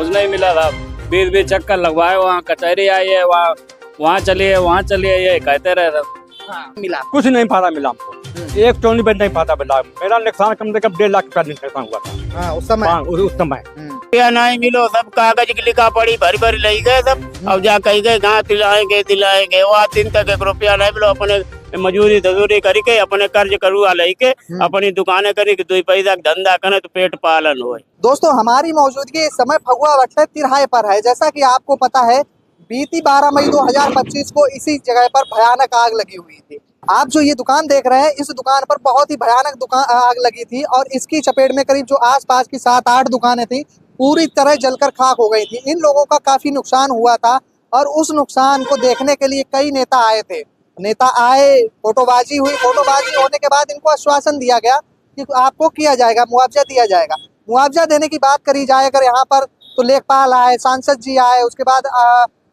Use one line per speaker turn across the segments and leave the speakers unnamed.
कुछ नहीं मिला था। 20-20 चक्कर लगवाए, वहाँ कचहरी आई है, वहाँ चलिए ये कहते रहे सब।
मिला
कुछ नहीं फायदा मिला हमको, एक टोनी पे नहीं फायदा मिला। मेरा नुकसान कम से कम 1.5 लाख का नुकसान हुआ था।
हाँ, उस समय
उस समय
रुपया नहीं मिलो, सब कागज की लिखा पड़ी भरी भरी ले गए सब। अब जा कही गए कहाँ दिलाएंगे वहाँ 3 तक 1 रुपया नहीं मिलो। अपने मजूरी तजूरी करके अपने कर्ज करुआ लेके अपनी दुकानें करी 2 पैसा धंधा करे तो पेट पालन हो।
दोस्तों, हमारी मौजूदगी इस समय फगुआ वट्टे तिराहे पर है। जैसा कि आपको पता है, बीती 12 मई 2025 को इसी जगह पर भयानक आग लगी हुई थी। आप जो ये दुकान देख रहे हैं, इस दुकान पर बहुत ही भयानक आग लगी थी और इसकी चपेट में करीब जो आसपास की 7-8 दुकानें थी पूरी तरह जलकर खाक हो गई थी। इन लोगों का काफी नुकसान हुआ था और उस नुकसान को देखने के लिए कई नेता आए थे। नेता आए, फोटोबाजी हुई। फोटोबाजी होने के बाद इनको आश्वासन दिया गया कि आपको किया जाएगा, मुआवजा दिया जाएगा। मुआवजा देने की बात करी जाए अगर यहाँ पर, तो लेखपाल आए, सांसद जी आए, उसके बाद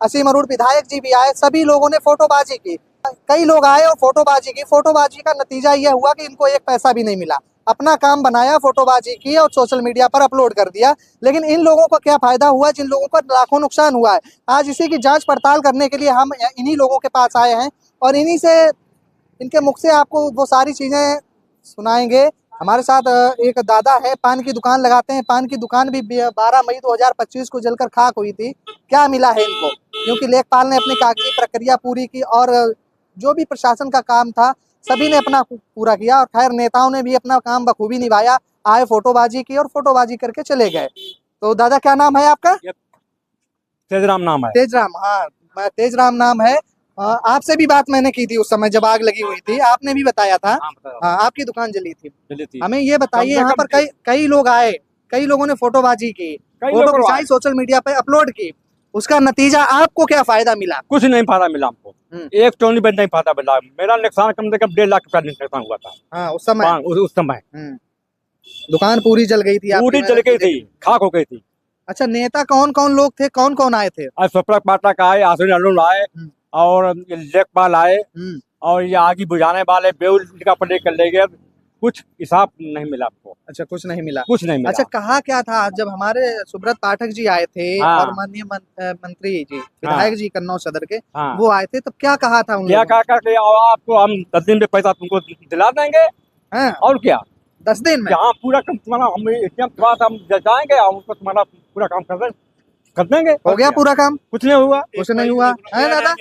असीम अरूढ़ विधायक जी भी आए। सभी लोगों ने फोटोबाजी की, कई लोग आए और फोटोबाजी की। फोटोबाजी का नतीजा यह हुआ कि इनको 1 पैसा भी नहीं मिला। अपना काम बनाया, फोटोबाजी की और सोशल मीडिया पर अपलोड कर दिया। लेकिन इन लोगों को क्या फायदा हुआ जिन लोगों को लाखों नुकसान हुआ है? आज इसी की जांच पड़ताल करने के लिए हम इन्हीं लोगों के पास आए हैं और इन्हीं से, इनके मुख से आपको वो सारी चीजें सुनाएंगे। हमारे साथ एक दादा है, पान की दुकान लगाते हैं। पान की दुकान भी 12 मई 2025 को जलकर खाक हुई थी। क्या मिला है इनको? क्योंकि लेखपाल ने अपनी कागजी प्रक्रिया पूरी की और जो भी प्रशासन का काम था सभी ने अपना पूरा किया और खैर नेताओं ने भी अपना काम बखूबी निभाया। आए, फोटोबाजी की और फोटोबाजी करके चले गए। तो दादा, क्या नाम है आपका?
तेजराम नाम है।
तेजराम, हाँ, तेजराम नाम है। आपसे भी बात मैंने की थी उस समय जब आग लगी हुई थी, आपने भी बताया था। हाँ, आपकी दुकान जली थी। हमें ये बताइए, यहाँ पर कई लोग आए, कई लोगों ने फोटोबाजी की, फोटो खिंचाई, सोशल मीडिया पे अपलोड की। उसका नतीजा आपको क्या फायदा मिला?
कुछ नहीं फायदा मिला हमको, एक टोनी पे नहीं फायदा मिला। मेरा नुकसान कम से कम 1.5 लाख का नुकसान हुआ था।
हाँ, उस समय
उस समय
दुकान पूरी जल गई थी,
पूरी जल गई थी, खाक हो गई थी।
अच्छा, नेता कौन कौन लोग थे, कौन कौन आए थे?
आज स्वप्नक पाठक आए, आशीष अरुण आए और लेखपाल आए और ये आगे बुझाने वाले बेउल का पलटे कर ले गए। कुछ हिसाब नहीं मिला आपको।
अच्छा, कुछ नहीं मिला।
कुछ नहीं मिला।
अच्छा, कहा क्या था जब हमारे सुब्रत पाठक जी आए थे और माननीय मंत्री जी, विधायक जी कन्नौज सदर के, वो आए थे, तब क्या कहा था?
क्या कहा कि आपको हम 10 दिन में पैसा तुमको दिला देंगे। और क्या
10 दिन में?
हाँ, पूरा काम तुम्हारा हम जाएंगे और उसको तुम्हारा पूरा काम कर देंगे।
हो गया पूरा काम?
कुछ नहीं हुआ,
कुछ नहीं हुआ है दादा।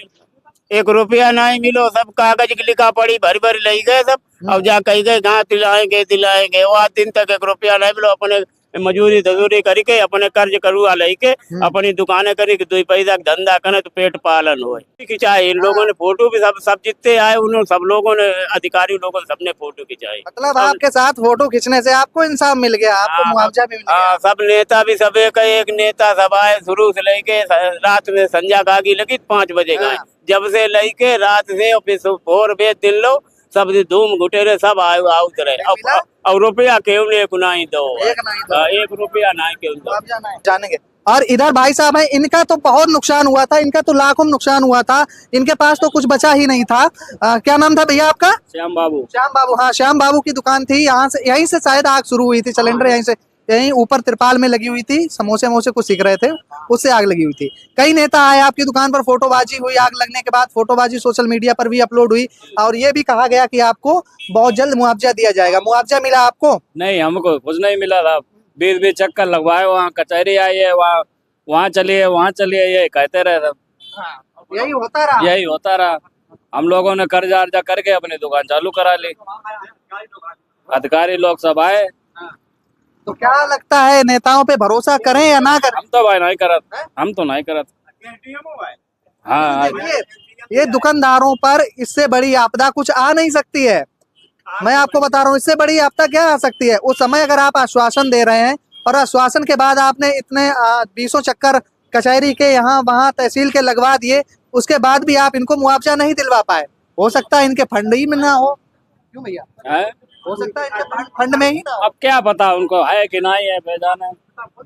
1 रुपया नहीं मिलो, सब कागज की लिखा पड़ी भरी भरी ले गए सब। अब जा कही गए कहाँ दिलाएंगे वहाँ 3 तक 1 रुपया नहीं मिलो। अपने मजूरी तजूरी करके अपने कर्ज करुआ लेके अपनी दुकानें करी 2 पैसा धंधा करे तो पेट पालन हो। खिंचाई इन लोगों ने फोटो भी, सब जितने आए उन्होंने, सब लोगों ने, अधिकारी लोगों ने सबने फोटो खिंचाई।
मतलब आपके साथ फोटो खींचने से आपको इंसाफ मिल गया, आपको मुआवजा भी मिल गया?
सब नेता भी, सब एक नेता सब आए, शुरू से लेके रात में संध्या का आगी लगी 5 बजे गए। जब से लेके रात से भोर बे दिन लो सब धूम घुटेरे सब आउत रहे। और रुपया क्यों नहीं दो, 1 रुपया नहीं क्यों दो,
जानेंगे। और इधर भाई साहब है, इनका तो बहुत नुकसान हुआ था, इनका तो लाखों नुकसान हुआ था, इनके पास तो कुछ बचा ही नहीं था। क्या नाम था भैया आपका?
श्याम बाबू।
श्याम बाबू, हाँ, श्याम बाबू की दुकान थी। यहाँ से, यहीं से शायद आग शुरू हुई थी। सिलेंडर यहीं से, यहीं ऊपर तिरपाल में लगी हुई थी, समोसे मोसे कुछ सीख रहे थे, उससे आग लगी हुई थी। कई नेता आए आपकी दुकान पर, फोटोबाजी हुई। आग लगने के बाद फोटोबाजी सोशल मीडिया पर भी अपलोड हुई और ये भी कहा गया कि आपको बहुत जल्द मुआवजा दिया जाएगा। मुआवजा मिला आपको?
नहीं, हमको कुछ नहीं मिला था। 20-20 चक्कर लगवाए, वहाँ कचहरी आई है, वहाँ चलिए ये कहते रहे सब। यही होता रहा। हम लोगों ने कर्जा अर्जा करके अपनी दुकान चालू करा ली। अधिकारी लोग सब आए।
तो क्या लगता है, नेताओं पे भरोसा करें या ना करें?
हम तो भाई नहीं करत, हम तो नहीं करत। हाँ,
ये दुकानदारों पर इससे बड़ी आपदा कुछ आ नहीं सकती है। मैं आपको बता रहा हूँ, इससे बड़ी आपदा क्या आ सकती है? उस समय अगर आप आश्वासन दे रहे हैं और आश्वासन के बाद आपने इतने 20 चक्कर कचहरी के यहाँ वहाँ तहसील के लगवा दिए, उसके बाद भी आप इनको मुआवजा नहीं दिलवा पाए। हो सकता है इनके फंड ही में ना हो। क्यों भैया? हो सकता है इनके फंड में ही ना हो।
अब क्या पता उनको है कि नहीं है, बेजान है।